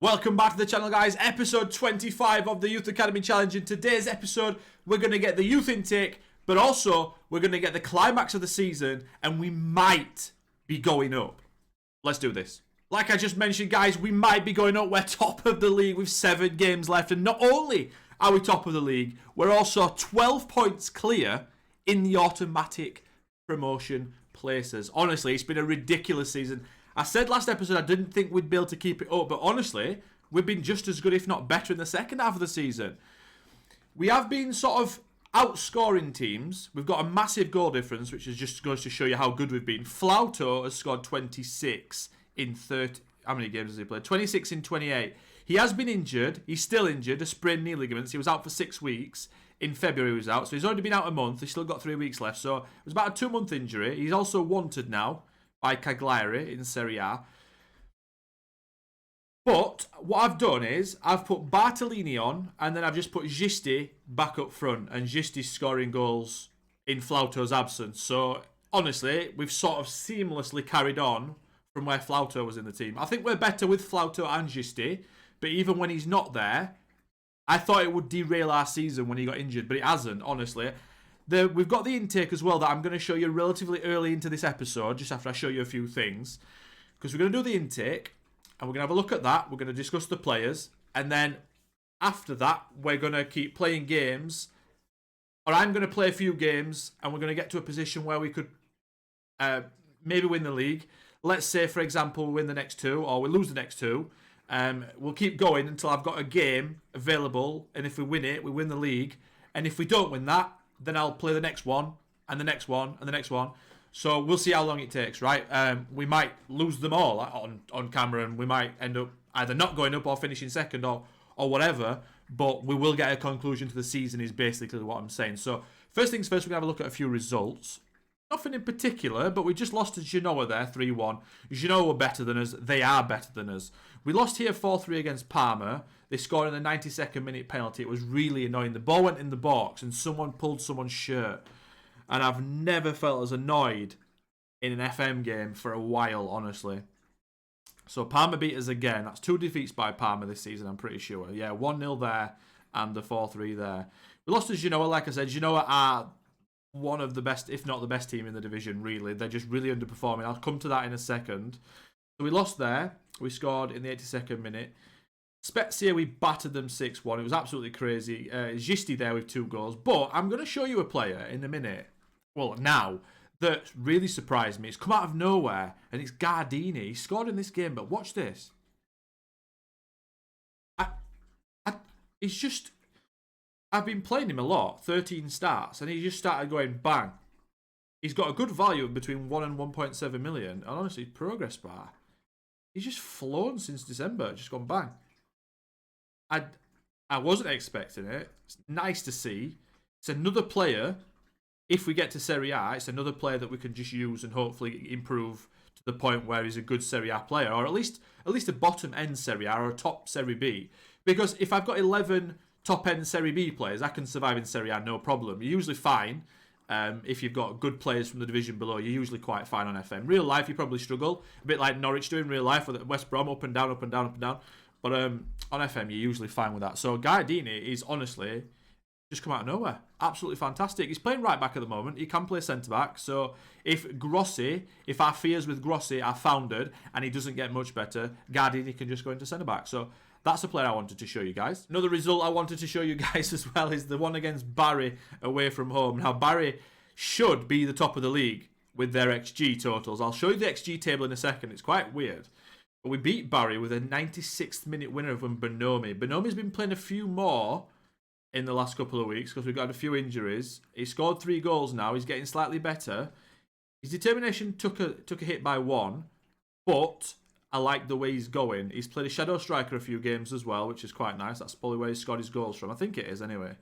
Welcome back to the channel, guys. Episode 25 of the Youth Academy Challenge. In today's episode, we're going to get the youth intake, but also we're going to get the climax of the season, and we might be going up. Let's do this. Like I just mentioned, guys, we might be going up. We're top of the league with 7 games left, and not only are we top of the league, we're also 12 points clear in the automatic promotion places. Honestly, it's been a ridiculous season. I said last episode I didn't think we'd be able to keep it up, but honestly, we've been just as good, if not better, in the second half of the season. We have been sort of outscoring teams. We've got a massive goal difference, which is just goes to show you how good we've been. Flauto has scored 26 in 30... How many games has he played? 26 in 28. He has been injured. He's still injured. A sprained knee ligaments. He was out for 6 weeks. In February he was out, so he's already been out a month. He's still got 3 weeks left, so it was about a 2-month injury. He's also wanted now by Cagliari in Serie A. But what I've done is I've put Bartolini on, and then I've just put Gisti back up front, and Gisti's scoring goals in Flauto's absence. So honestly, we've sort of seamlessly carried on from where Flauto was in the team. I think we're better with Flauto and Gisti, but even when he's not there, I thought it would derail our season when he got injured, but it hasn't, honestly. We've got the intake as well that I'm going to show you relatively early into this episode, just after I show you a few things. Because we're going to do the intake, and we're going to have a look at that. We're going to discuss the players. And then after that, we're going to keep playing games. Or I'm going to play a few games, and we're going to get to a position where we could maybe win the league. Let's say, for example, we win the next 2, or we lose the next 2. We'll keep going until I've got a game available. And if we win it, we win the league. And if we don't win that, then I'll play the next one, and the next one, and the next one. So we'll see how long it takes, right? We might lose them all on camera, and we might end up either not going up or finishing second or whatever. But we will get a conclusion to the season is basically what I'm saying. So first things first, we're going to have a look at a few results. Nothing in particular, but we just lost to Genoa there, 3-1. Genoa were better than us. They are better than us. We lost here 4-3 against Parma. They scored in the 92nd minute penalty. It was really annoying. The ball went in the box and someone pulled someone's shirt. And I've never felt as annoyed in an FM game for a while, honestly. So Parma beat us again. That's 2 defeats by Parma this season, I'm pretty sure. Yeah, 1-0 there and the 4-3 there. We lost to Genoa, like I said. Genoa are one of the best, if not the best team in the division, really. They're just really underperforming. I'll come to that in a second. So we lost there. We scored in the 82nd minute. Spezia, we battered them 6-1. It was absolutely crazy. Gisti there with 2 goals. But I'm going to show you a player in a minute, well, now, that really surprised me. It's come out of nowhere, and it's Gardini. He scored in this game, but watch this. He's just... I've been playing him a lot, 13 starts, and he just started going bang. He's got a good value of between 1 and 1.7 million, and honestly, progress bar. He's just flown since December, just gone bang. I wasn't expecting it. It's nice to see. It's another player, if we get to Serie A, it's another player that we can just use and hopefully improve to the point where he's a good Serie A player, or at least a bottom end Serie A or a top Serie B. Because if I've got 11 top end Serie B players, I can survive in Serie A no problem. You're usually fine. If you've got good players from the division below, you're usually quite fine on FM. Real life, you probably struggle. A bit like Norwich do in real life with West Brom, up and down, up and down, up and down. But on FM, you're usually fine with that. So Gardini is honestly just come out of nowhere. Absolutely fantastic. He's playing right back at the moment. He can play centre-back. So if our fears with Grossi are founded and he doesn't get much better, Gardini can just go into centre-back. So that's a player I wanted to show you guys. Another result I wanted to show you guys as well is the one against Barry away from home. Now, Barry should be the top of the league with their XG totals. I'll show you the XG table in a second. It's quite weird. But we beat Barry with a 96th minute winner from Bonomi. Bonomi's been playing a few more in the last couple of weeks because we've got a few injuries. He scored 3 goals now. He's getting slightly better. His determination took a hit by 1, but I like the way he's going. He's played a shadow striker a few games as well, which is quite nice. That's probably where he scored his goals from. I think it is anyway.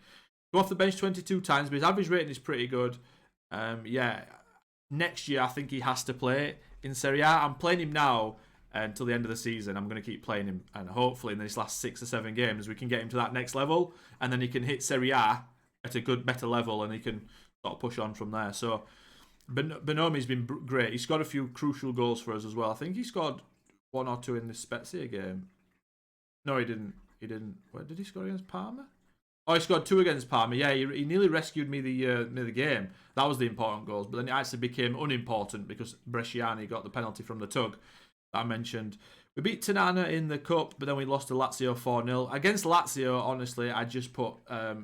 Go off the bench 22 times, but his average rating is pretty good. Yeah, next year I think he has to play in Serie A. I'm playing him now until the end of the season. I'm going to keep playing him, and hopefully in these last 6 or 7 games we can get him to that next level, and then he can hit Serie A at a better level, and he can sort of push on from there. So Bonomi's been great. He's got a few crucial goals for us as well. I think he scored 1 or 2 in the Spezia game. No, he didn't. He didn't. Where did he score against Parma? Oh, he scored 2 against Parma. Yeah, he nearly rescued me the game. That was the important goals. But then it actually became unimportant because Bresciani got the penalty from the tug that I mentioned. We beat Tirana in the cup, but then we lost to Lazio 4-0. Against Lazio, honestly, I just put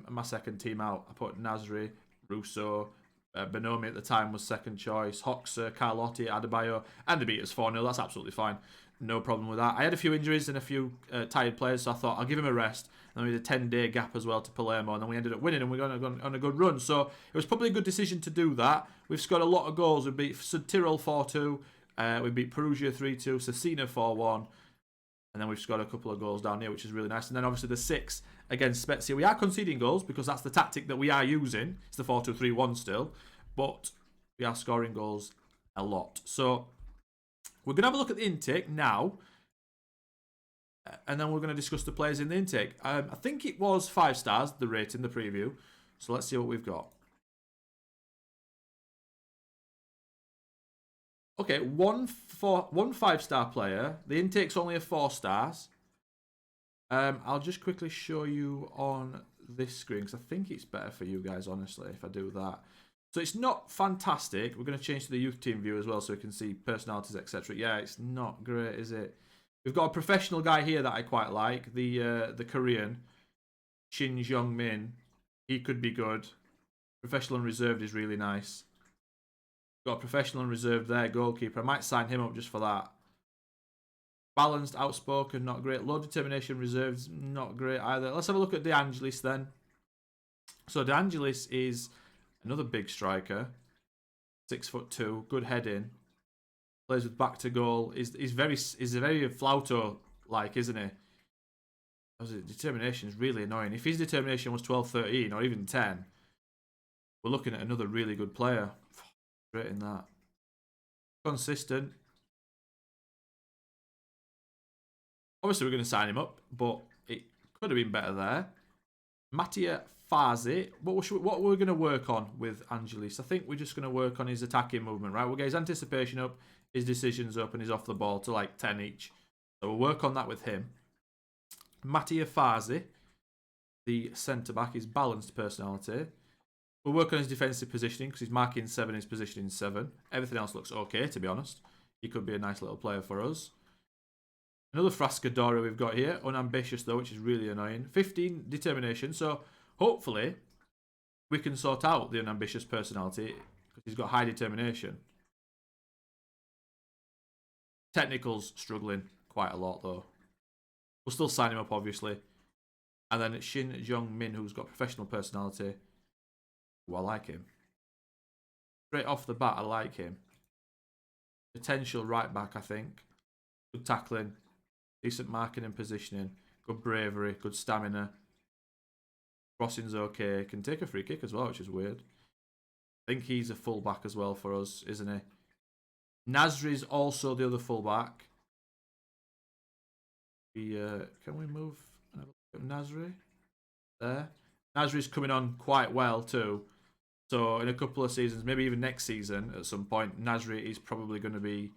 my second team out. I put Nasri, Russo, Bonomi at the time was second choice, Hoxer, Carlotti, Adebayo, and they beat us 4-0. That's absolutely fine. No problem with that. I had a few injuries and a few tired players, so I thought I'll give him a rest. And we had a 10-day gap as well to Palermo, and then we ended up winning and we're going on a good run. So it was probably a good decision to do that. We've scored a lot of goals. We beat Tyrrell 4-2. We beat Perugia 3-2, Cesena 4-1. And then we've scored a couple of goals down here, which is really nice. And then obviously the 6 against Spezia. We are conceding goals because that's the tactic that we are using. It's the 4-2-3-1 still. But we are scoring goals a lot. So we're going to have a look at the intake now. And then we're going to discuss the players in the intake. I think it was 5 stars, the rating, the preview. So let's see what we've got. Okay, one 5-star player. The intake's only a 4 stars. I'll just quickly show you on this screen because I think it's better for you guys, honestly, if I do that. So it's not fantastic. We're going to change to the youth team view as well so we can see personalities, etc. Yeah, it's not great, is it? We've got a professional guy here that I quite like. The Korean, Shin Jong-min. He could be good. Professional and reserved is really nice. Got a professional and reserved there, goalkeeper. I might sign him up just for that. Balanced, outspoken, not great. Low determination, reserves, not great either. Let's have a look at De Angelis then. So De Angelis is another big striker. 6'2", good heading. Plays with back to goal. Is very Flauto-like, isn't he? Determination is really annoying. If his determination was 12, 13, or even 10, we're looking at another really good player. Great in that. Consistent. Obviously, we're going to sign him up, but it could have been better there. Mattia Fazi. What we're going to work on with Angelis? I think we're just going to work on his attacking movement, right? We'll get his anticipation up, his decisions up, and his off the ball to like 10 each. So we'll work on that with him. Mattia Fazi, the centre-back, his balanced personality. We'll work on his defensive positioning because he's marking 7, his positioning 7. Everything else looks okay, to be honest. He could be a nice little player for us. Another Frascadori we've got here. Unambitious, though, which is really annoying. 15 determination. So, hopefully, we can sort out the unambitious personality because he's got high determination. Technical's struggling quite a lot, though. We'll still sign him up, obviously. And then it's Shin Jong-min, who's got professional personality. Well, I like him. Straight off the bat, I like him. Potential right back, I think. Good tackling. Decent marking and positioning. Good bravery. Good stamina. Crossing's okay. Can take a free kick as well, which is weird. I think he's a full-back as well for us, isn't he? Nasri's also the other full-back. Can we move Nasri? There. Nasri's coming on quite well too. So in a couple of seasons, maybe even next season at some point, Nasri is probably going to be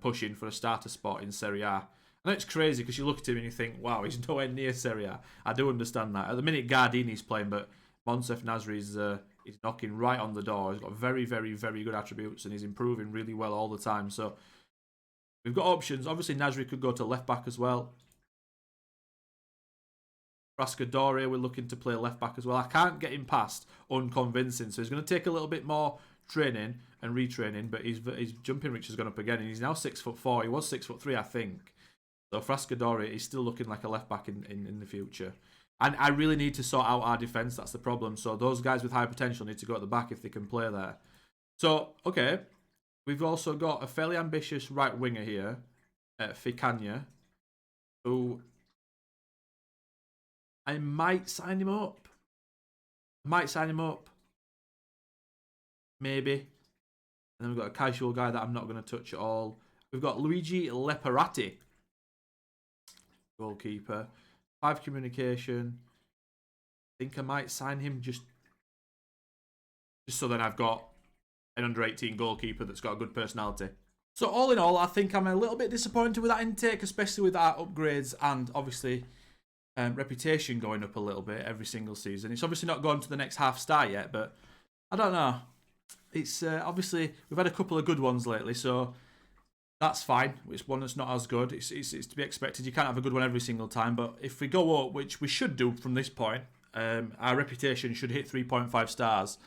pushing for a starter spot in Serie A. I know it's crazy because you look at him and you think, wow, he's nowhere near Serie A. I do understand that. At the minute, Gardini's playing, but Monsef Nasri is knocking right on the door. He's got very, very, very good attributes and he's improving really well all the time. So we've got options. Obviously, Nasri could go to left back as well. Rascadori, we're looking to play left back as well. I can't get him past unconvincing, so he's going to take a little bit more training and retraining, but his jumping reach has gone up again, and he's now 6'4". He was 6'3", I think. So Frascadori is still looking like a left back in the future. And I really need to sort out our defence. That's the problem. So those guys with high potential need to go at the back if they can play there. So, okay. We've also got a fairly ambitious right winger here, Ficania, who I might sign him up. Maybe. And then we've got a casual guy that I'm not going to touch at all. We've got Luigi Leparati, goalkeeper. 5 communication. I think I might sign him just so then I've got an under-18 goalkeeper that's got a good personality. So all in all, I think I'm a little bit disappointed with that intake, especially with our upgrades and obviously reputation going up a little bit every single season. It's obviously not gone to the next half star yet, but I don't know. It's obviously we've had a couple of good ones lately, so that's fine. It's one that's not as good. It's to be expected. You can't have a good one every single time, but if we go up, which we should do from this point, our reputation should hit 3.5 stars.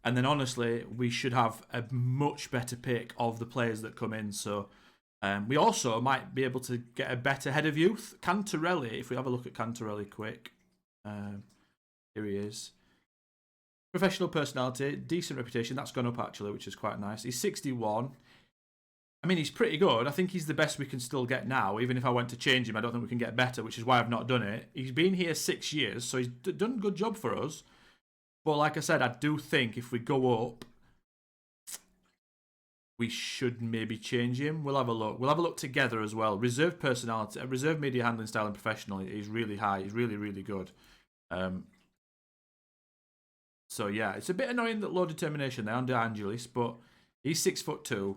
And then honestly, we should have a much better pick of the players that come in. So we also might be able to get a better head of youth. Cantarelli, if we have a look at Cantarelli quick. Here he is. Professional personality, decent reputation. That's gone up actually, which is quite nice. He's 61. I mean, he's pretty good. I think he's the best we can still get now. Even if I went to change him, I don't think we can get better, which is why I've not done it. He's been here 6 years, so he's done a good job for us. But like I said, I do think if we go up, we should maybe change him. We'll have a look. We'll have a look together as well. Reserve personality, reserve media handling style and professional is really high. He's really, really good. So yeah, it's a bit annoying that low determination there under Angelis, but he's 6'2".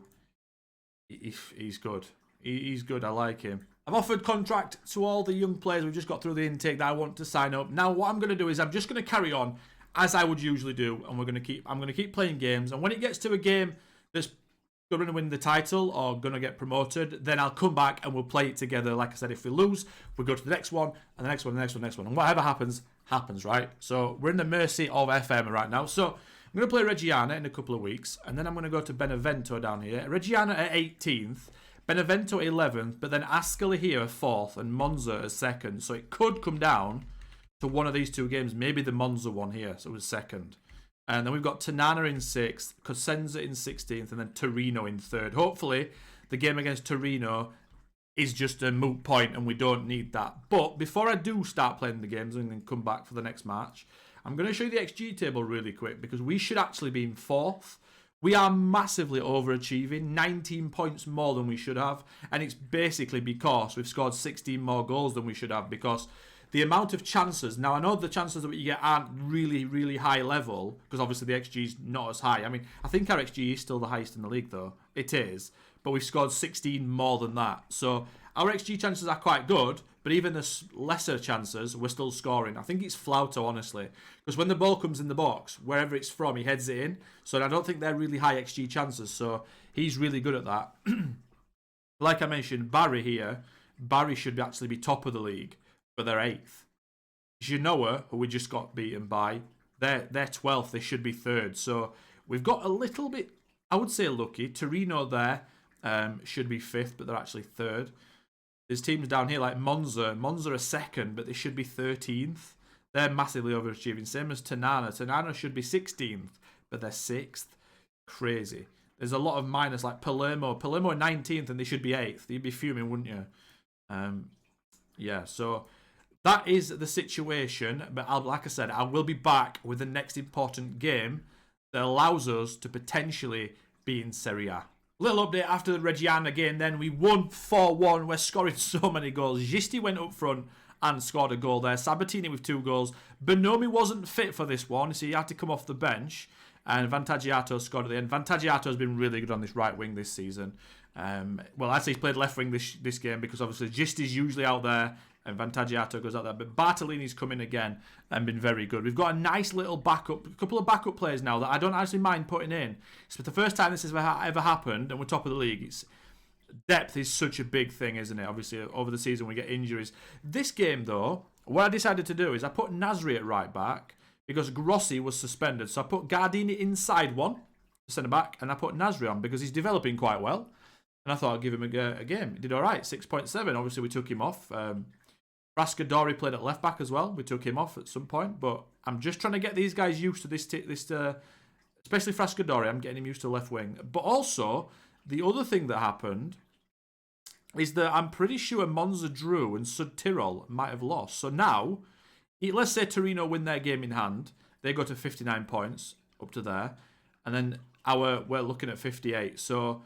He's good. He's good. I like him. I've offered contract to all the young players we've just got through the intake that I want to sign up. Now what I'm going to do is I'm just going to carry on as I would usually do, and I'm going to keep playing games. And when it gets to a game that's going to win the title or going to get promoted, then I'll come back and we'll play it together. Like I said, if we lose, we go to the next one, and the next one, the next one, the next one. And whatever happens, happens, right? So we're in the mercy of FM right now. So I'm going to play Reggiana in a couple of weeks, and then I'm going to go to Benevento down here. Reggiana at 18th, Benevento 11th, but then Ascoli here 4th, and Monza as 2nd. So it could come down to one of these two games, maybe the Monza one here, so it was 2nd. And then we've got Tanana in 6th, Cosenza in 16th, and then Torino in 3rd. Hopefully, the game against Torino is just a moot point and we don't need that. But before I do start playing the games and then come back for the next match, I'm going to show you the XG table really quick because we should actually be in 4th. We are massively overachieving, 19 points more than we should have. And it's basically because we've scored 16 more goals than we should have because the amount of chances, now I know the chances that you get aren't really, really high level because obviously the XG is not as high. I mean, I think our XG is still the highest in the league though. It is. But we've scored 16 more than that. So our XG chances are quite good, but even the lesser chances, we're still scoring. I think it's Flauto, honestly. Because when the ball comes in the box, wherever it's from, he heads it in. So I don't think they're really high XG chances. So he's really good at that. Like I mentioned, Barry here, Barry should actually be top of the league, but they're 8th. Genoa, who we just got beaten by, they're 12th. They should be 3rd. So we've got a little bit, I would say, lucky. Torino there should be 5th, but they're actually 3rd. There's teams down here like Monza. Monza are 2nd, but they should be 13th. They're massively overachieving. Same as Tanana. Tanana should be 16th, but they're 6th. Crazy. There's a lot of minus like Palermo. Palermo are 19th, and they should be 8th. You'd be fuming, wouldn't you? Yeah, so that is the situation. But like I said, I will be back with the next important game that allows us to potentially be in Serie A. Little update after the Reggiana game then. We won 4-1. We're scoring so many goals. Gisti went up front and scored a goal there. Sabatini with 2 goals. Bonomi wasn't fit for this one, so he had to come off the bench. And Vantaggiato scored at the end. Vantaggiato has been really good on this right wing this season. Well, actually, he's played left wing this game because obviously Gisti's usually out there and Vantaggiato goes out there. But Bartolini's come in again and been very good. We've got a nice little backup, a couple of backup players now that I don't actually mind putting in. It's the first time this has ever happened and we're top of the league. Depth is such a big thing, isn't it? Obviously, over the season we get injuries. This game, though, what I decided to do is I put Nasri at right back because Grossi was suspended. So I put Gardini inside one, centre back, and I put Nasri on because he's developing quite well. And I thought I'd give him a game. He did all right, 6.7. Obviously, we took him off. Rascadori played at left back as well. We took him off at some point. But I'm just trying to get these guys used to this especially Frascadori. I'm getting him used to left wing. But also, the other thing that happened is that I'm pretty sure Monza drew and Sud Tirol might have lost. So now, let's say Torino win their game in hand. They go to 59 points, up to there. And then we're looking at 58. So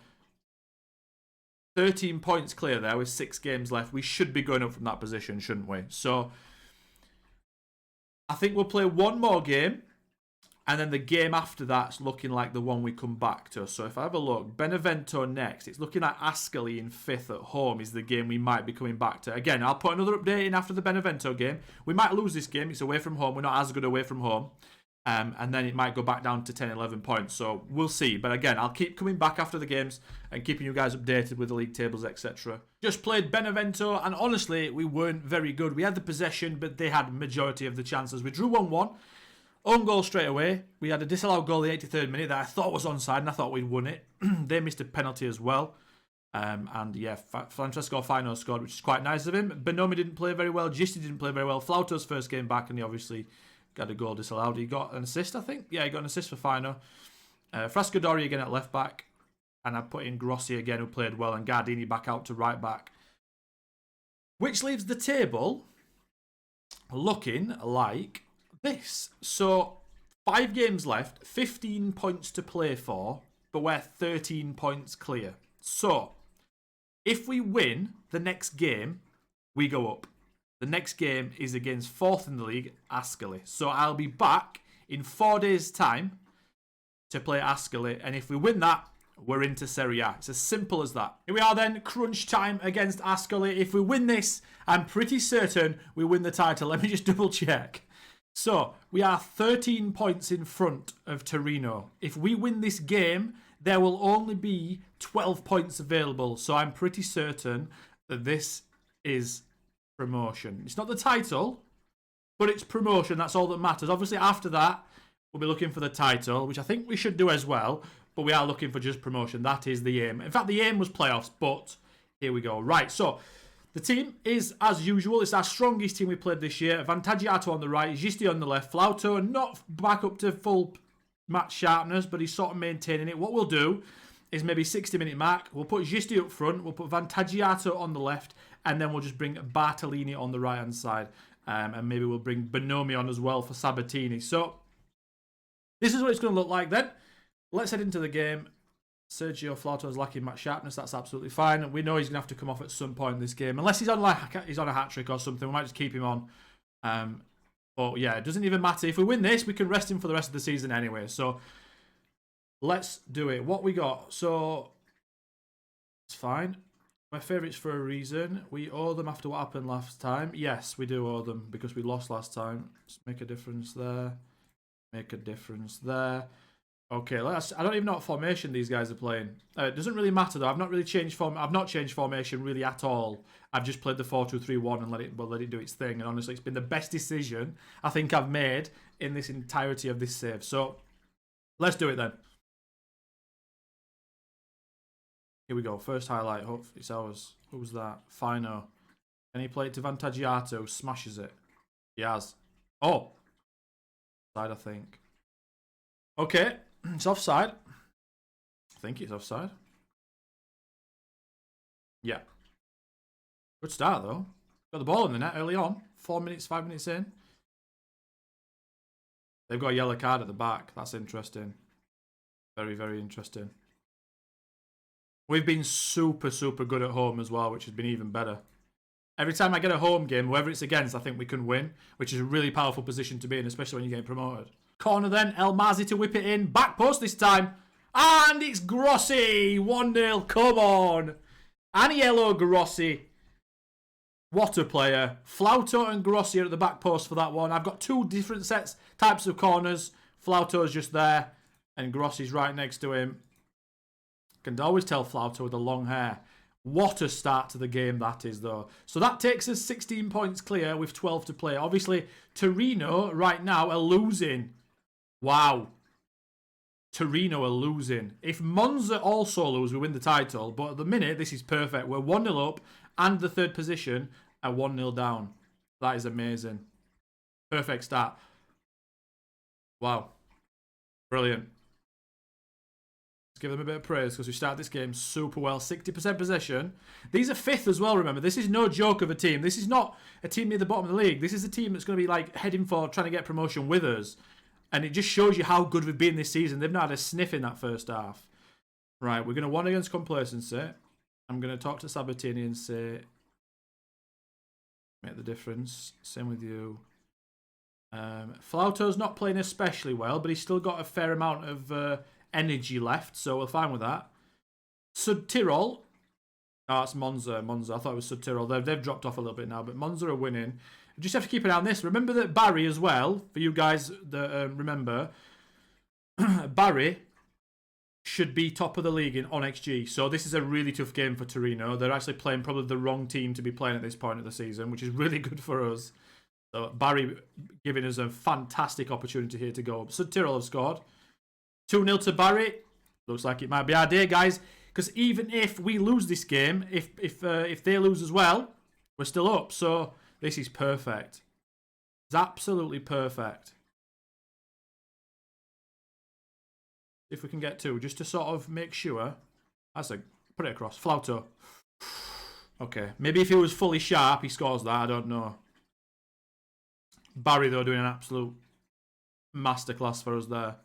13 points clear there with 6 games left. We should be going up from that position, shouldn't we? So I think we'll play one more game. And then the game after that's looking like the one we come back to. So if I have a look, Benevento next. It's looking like Ascoli in 5th at home is the game we might be coming back to. Again, I'll put another update in after the Benevento game. We might lose this game. It's away from home. We're not as good away from home. And then it might go back down to 10, 11 points. So we'll see. But again, I'll keep coming back after the games and keeping you guys updated with the league tables, etc. Just played Benevento, and honestly, we weren't very good. We had the possession, but they had majority of the chances. We drew 1-1. Own goal straight away. We had a disallowed goal in the 83rd minute that I thought was onside, and I thought we'd won it. They missed a penalty as well. And yeah, Francesco Fino scored, which is quite nice of him. Bonomi didn't play very well. Gisti didn't play very well. Flauto's first game back, and he obviously got a goal disallowed. He got an assist, I think. Yeah, he got an assist for Fino. Frascadori again at left back. And I put in Grossi again, who played well, and Gardini back out to right back. Which leaves the table looking like this. So 5 games left, 15 points to play for, but we're 13 points clear. So if we win the next game, we go up. The next game is against 4th in the league, Ascoli. So I'll be back in 4 days' time to play Ascoli, and if we win that, we're into Serie A. It's as simple as that. Here we are then, crunch time against Ascoli. If we win this, I'm pretty certain we win the title. Let me just double check. So, we are 13 points in front of Torino. If we win this game, there will only be 12 points available. So, I'm pretty certain that this is promotion. It's not the title, but it's promotion. That's all that matters. Obviously, after that, we'll be looking for the title, which I think we should do as well. But we are looking for just promotion. That is the aim. In fact, the aim was playoffs, but here we go. Right, so the team is, as usual, it's our strongest team we played this year. Vantaggiato on the right, Gisti on the left, Flauto not back up to full match sharpness, but he's sort of maintaining it. What we'll do is maybe 60-minute mark. We'll put Gisti up front, we'll put Vantaggiato on the left, and then we'll just bring Bartolini on the right-hand side. And maybe we'll bring Bonomi on as well for Sabatini. So this is what it's going to look like then. Let's head into the game. Sergio Flauto is lacking match sharpness. That's absolutely fine. We know he's going to have to come off at some point in this game. Unless he's on a hat-trick or something. We might just keep him on. But yeah, it doesn't even matter. If we win this, we can rest him for the rest of the season anyway. So let's do it. What we got? So it's fine. My favourites for a reason. We owe them after what happened last time. Yes, we do owe them because we lost last time. Let's make a difference there. Make a difference there. Okay, I don't even know what formation these guys are playing. It doesn't really matter though. I've not changed formation really at all. I've just played the 4-2-3-1 and let it do its thing. And honestly, it's been the best decision I think I've made in this entirety of this save. So let's do it then. Here we go. First highlight. Hopefully it's ours. Who was that? Fino. Can he play it to Vantaggiato? Smashes it. He has. Oh. Side, I think. Okay. It's offside. I think it's offside. Yeah. Good start, though. Got the ball in the net early on. 5 minutes in. They've got a yellow card at the back. That's interesting. Very, very interesting. We've been super, super good at home as well, which has been even better. Every time I get a home game, whoever it's against, I think we can win, which is a really powerful position to be in, especially when you're getting promoted. Corner then, El Mazi to whip it in. Back post this time. And it's Grossi. 1-0. Come on. Aniello Grossi. What a player. Flauto and Grossi are at the back post for that one. I've got 2 different types of corners. Flauto's just there. And Grossi's right next to him. Can always tell Flauto with the long hair. What a start to the game that is, though. So that takes us 16 points clear with 12 to play. Obviously, Torino right now are losing. Wow. Torino are losing. If Monza also lose, we win the title. But at the minute, this is perfect. We're 1-0 up and the 3rd position are 1-0 down. That is amazing. Perfect start. Wow. Brilliant. Let's give them a bit of praise because we start this game super well. 60% possession. These are 5th as well, remember. This is no joke of a team. This is not a team near the bottom of the league. This is a team that's going to be like heading for trying to get promotion with us. And it just shows you how good we've been this season. They've not had a sniff in that first half. Right, we're going to 1 against complacency. I'm going to talk to Sabatini and say, make the difference. Same with you. Flauto's not playing especially well, but he's still got a fair amount of energy left, so we're fine with that. Sud Tirol. Oh, it's Monza. Monza. I thought it was Sud Tirol. They've dropped off a little bit now, but Monza are winning. You just have to keep an eye on this. Remember that Barry as well, for you guys that remember, Barry should be top of the league on XG. So this is a really tough game for Torino. They're actually playing probably the wrong team to be playing at this point of the season, which is really good for us. So Barry giving us a fantastic opportunity here to go up. So Tyrrell have scored. 2-0 to Barry. Looks like it might be our day, guys. Because even if we lose this game, if they lose as well, we're still up. So this is perfect. It's absolutely perfect. If we can get two, just to sort of make sure. That's a put it across. Flauto. Okay, maybe if he was fully sharp, he scores that. I don't know. Barry though doing an absolute masterclass for us there.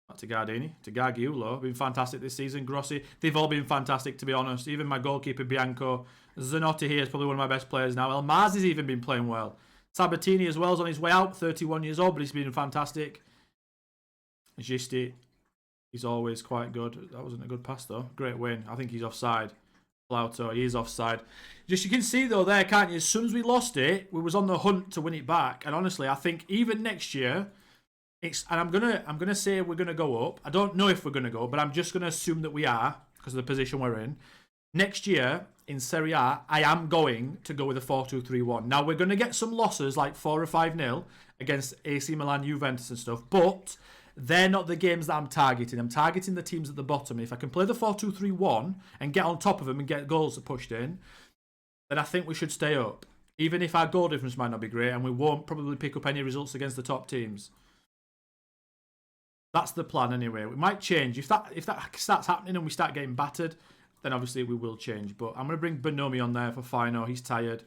Back to Gardini, to Gargiulo, been fantastic this season. Grossi, they've all been fantastic to be honest. Even my goalkeeper Bianco, Zanotti here is probably one of my best players now. El Mazi's even been playing well. Sabatini as well is on his way out, 31 years old, but he's been fantastic. Gisti, he's always quite good. That wasn't a good pass though. Great win. I think he's offside. Flauto, he is offside. Just you can see though there, can't you? As soon as we lost it, we was on the hunt to win it back. And honestly, I think even next year, and I'm gonna say we're gonna go up. I don't know if we're gonna go, but I'm just gonna assume that we are because of the position we're in. Next year in Serie A, I am going to go with a 4-2-3-1. Now we're gonna get some losses like 4 or 5-0 against AC Milan, Juventus and stuff, but they're not the games that I'm targeting. I'm targeting the teams at the bottom. If I can play the 4-2-3-1 and get on top of them and get goals pushed in, then I think we should stay up. Even if our goal difference might not be great and we won't probably pick up any results against the top teams. That's the plan anyway. We might change. If that starts happening and we start getting battered, then obviously we will change. But I'm going to bring Bonomi on there for Fino. He's tired.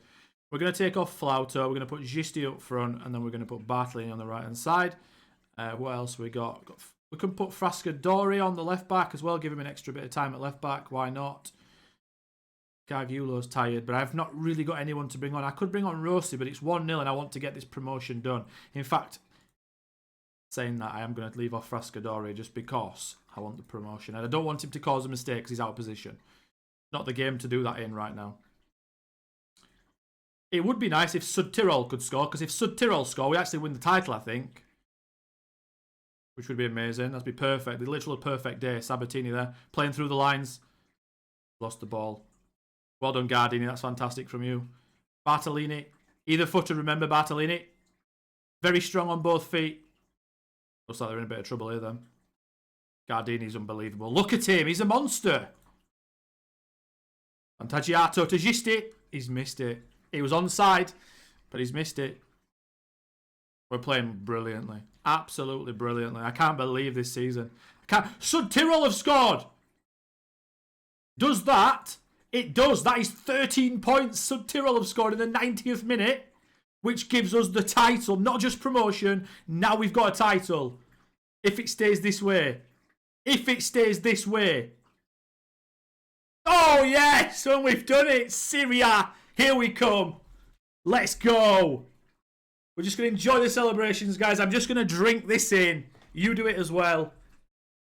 We're going to take off Flauto. We're going to put Gisti up front. And then we're going to put Bartolini on the right-hand side. What else we got? We can put Frascadori on the left back as well. Give him an extra bit of time at left back. Why not? Gargiulo's tired. But I've not really got anyone to bring on. I could bring on Rossi, but it's 1-0 and I want to get this promotion done. In fact, saying that, I am going to leave off Frascadori just because I want the promotion. And I don't want him to cause a mistake because he's out of position. Not the game to do that in right now. It would be nice if Sud Tirol could score, because if Sud Tirol score, we actually win the title, I think. Which would be amazing. That'd be perfect. The literal perfect day. Sabatini there, playing through the lines. Lost the ball. Well done, Gardini. That's fantastic from you. Bartolini. Either footer, remember Bartolini. Very strong on both feet. Looks like they're in a bit of trouble here then. Gardini's unbelievable. Look at him. He's a monster. Fantagiato to Gisti. He's missed it. He was onside, but he's missed it. We're playing brilliantly. Absolutely brilliantly. I can't believe this season. Sud Tirol have scored. Does that? It does. That is 13 points Sud Tirol have scored in the 90th minute. Which gives us the title, not just promotion. Now we've got a title. If it stays this way. If it stays this way. Oh, yes! And we've done it. Serie A. Here we come. Let's go. We're just going to enjoy the celebrations, guys. I'm just going to drink this in. You do it as well.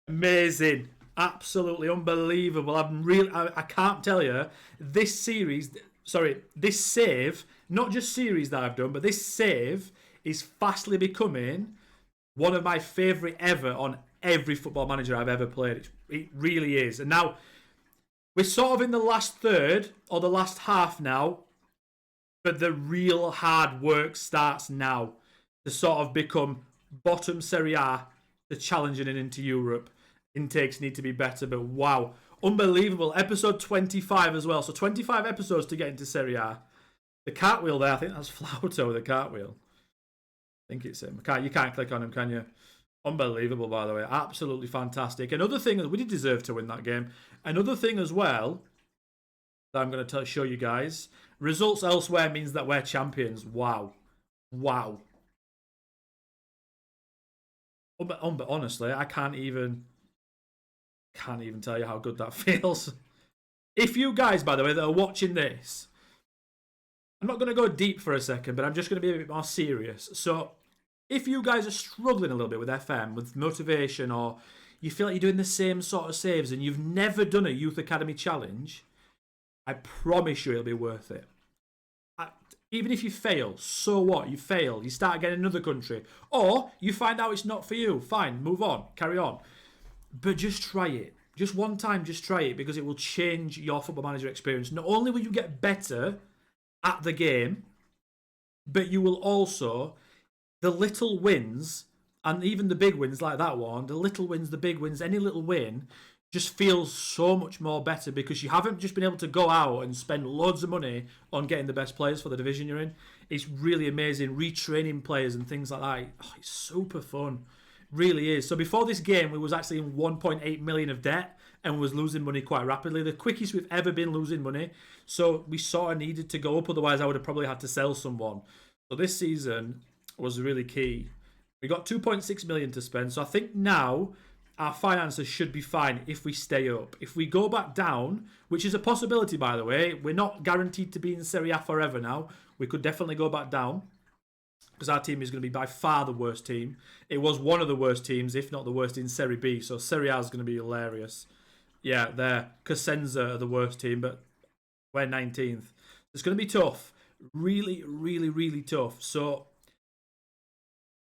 Amazing. Absolutely unbelievable. I can't tell you. This save, not just series that I've done, but this save is fastly becoming one of my favourite ever on every Football Manager I've ever played. It really is. And now, we're sort of in the last third, or the last half now, but the real hard work starts now to sort of become bottom Serie A to challenging it into Europe. Intakes need to be better, but wow. Unbelievable. Episode 25 as well. So 25 episodes to get into Serie A. The cartwheel there, I think that's Flauto with a cartwheel. I think it's him. You can't click on him, can you? Unbelievable, by the way. Absolutely fantastic. Another thing, we did deserve to win that game. Another thing as well that I'm going to show you guys. Results elsewhere means that we're champions. Wow. Wow. But honestly, I can't even tell you how good that feels. If you guys, by the way, that are watching this, I'm not going to go deep for a second, but I'm just going to be a bit more serious. So, if you guys are struggling a little bit with FM, with motivation, or you feel like you're doing the same sort of saves and you've never done a Youth Academy challenge, I promise you it'll be worth it. Even if you fail, so what? You fail. You start again in another country. Or you find out it's not for you. Fine, move on, carry on. But just try it. Just one time, just try it, because it will change your Football Manager experience. Not only will you get better at the game, but you will also, the little wins, and even the big wins like that one, the little wins, the big wins, any little win just feels so much more better, because you haven't just been able to go out and spend loads of money on getting the best players for the division you're in. It's really amazing, retraining players and things like that. Oh, it's super fun. Really is. So before this game, we was actually in 1.8 million of debt and was losing money quite rapidly. The quickest we've ever been losing money. So we sort of needed to go up, otherwise I would have probably had to sell someone. So this season was really key. We got 2.6 million to spend. So I think now our finances should be fine if we stay up. If we go back down, which is a possibility, by the way, we're not guaranteed to be in Serie A forever now. We could definitely go back down, because our team is going to be by far the worst team. It was one of the worst teams, if not the worst, in Serie B. So Serie A is going to be hilarious. Yeah, there. Cosenza are the worst team, but we're 19th. It's going to be tough. Really, really, really tough. So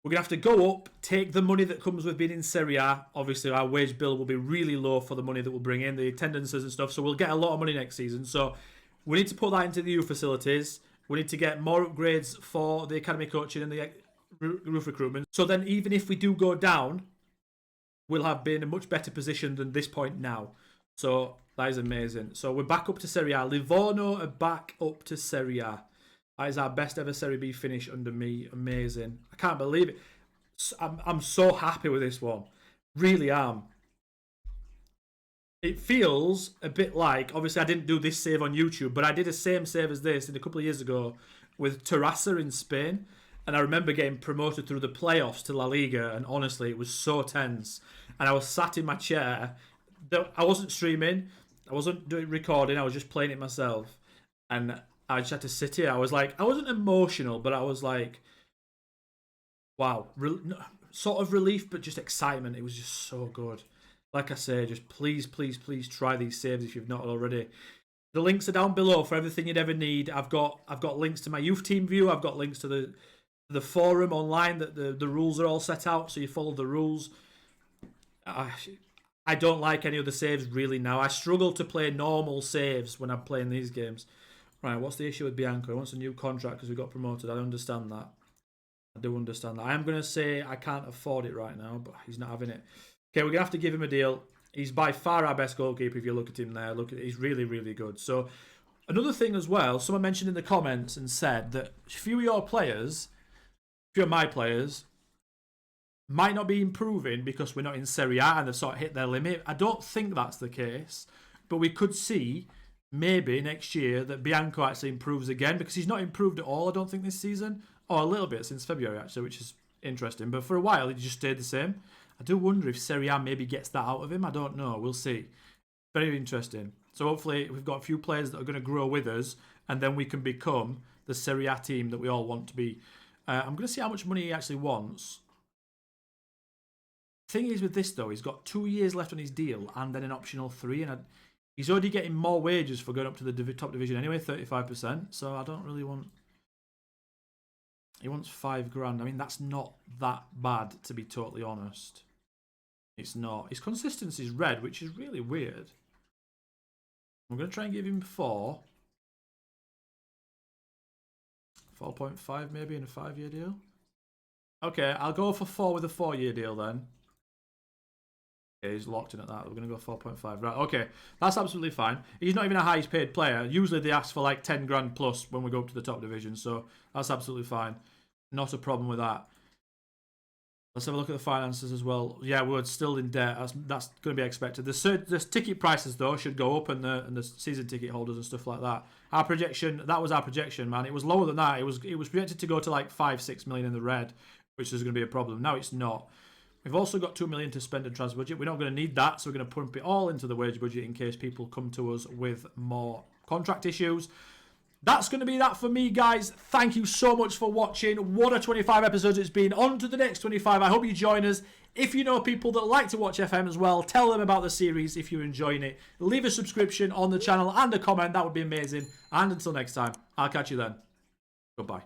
we're going to have to go up, take the money that comes with being in Serie A. Obviously, our wage bill will be really low for the money that we'll bring in, the attendances and stuff. So we'll get a lot of money next season. So we need to put that into the youth facilities. We need to get more upgrades for the academy coaching and the youth recruitment. So then even if we do go down, we'll have been in a much better position than this point now. So that is amazing. So we're back up to Serie A. Livorno are back up to Serie A. That is our best ever Serie B finish under me. Amazing. I can't believe it. I'm so happy with this one. Really am. It feels a bit like, obviously I didn't do this save on YouTube, but I did a same save as this a couple of years ago with Terrassa in Spain. And I remember getting promoted through the playoffs to La Liga, and honestly, it was so tense. And I was sat in my chair. I wasn't streaming. I wasn't doing recording. I was just playing it myself. And I just had to sit here. I was like, I wasn't emotional, but I was like, wow. Sort of relief, but just excitement. It was just so good. Like I say, just please, please, please try these saves if you've not already. The links are down below for everything you'd ever need. I've got links to my youth team view. I've got links to the forum online that the rules are all set out, so you follow the rules. I don't like any of the saves really now. I struggle to play normal saves when I'm playing these games. Right, what's the issue with Bianco? He wants a new contract because we got promoted. I understand that. I do understand that. I am going to say I can't afford it right now, but he's not having it. Okay, we're going to have to give him a deal. He's by far our best goalkeeper if you look at him there. He's really, really good. So, another thing as well, someone mentioned in the comments and said that a few of your players, a few of my players, might not be improving because we're not in Serie A and they've sort of hit their limit. I don't think that's the case, but we could see maybe next year that Bianco actually improves again, because he's not improved at all, I don't think, this season. Or a little bit since February, actually, which is interesting. But for a while, he just stayed the same. I do wonder if Serie A maybe gets that out of him. I don't know. We'll see. Very interesting. So hopefully we've got a few players that are going to grow with us, and then we can become the Serie A team that we all want to be. I'm going to see how much money he actually wants. The thing is with this, though, he's got 2 years left on his deal and then an optional 3. And he's already getting more wages for going up to the top division anyway, 35%. So I don't really want... He wants $5,000. I mean, that's not that bad, to be totally honest. It's not. His consistency is red, which is really weird. I'm going to try and give him 4. 4.5 maybe in a 5-year deal. Okay, I'll go for 4 with a 4-year deal then. Okay, he's locked in at that. We're going to go 4.5. Right, okay. That's absolutely fine. He's not even a highest paid player. Usually they ask for like 10 grand plus when we go up to the top division. So that's absolutely fine. Not a problem with that. Let's have a look at the finances as well. Yeah, we're still in debt. That's going to be expected. The ticket prices, though, should go up, and the season ticket holders and stuff like that. Our projection, that was our projection, man. It was lower than that. It was projected to go to like 5-6 million in the red, which is going to be a problem. Now it's not. We've also got 2 million to spend in transfer budget. We're not going to need that, so we're going to pump it all into the wage budget in case people come to us with more contract issues. That's going to be that for me, guys. Thank you so much for watching. What a 25 episodes it's been. On to the next 25. I hope you join us. If you know people that like to watch FM as well, tell them about the series if you're enjoying it. Leave a subscription on the channel and a comment. That would be amazing. And until next time, I'll catch you then. Goodbye.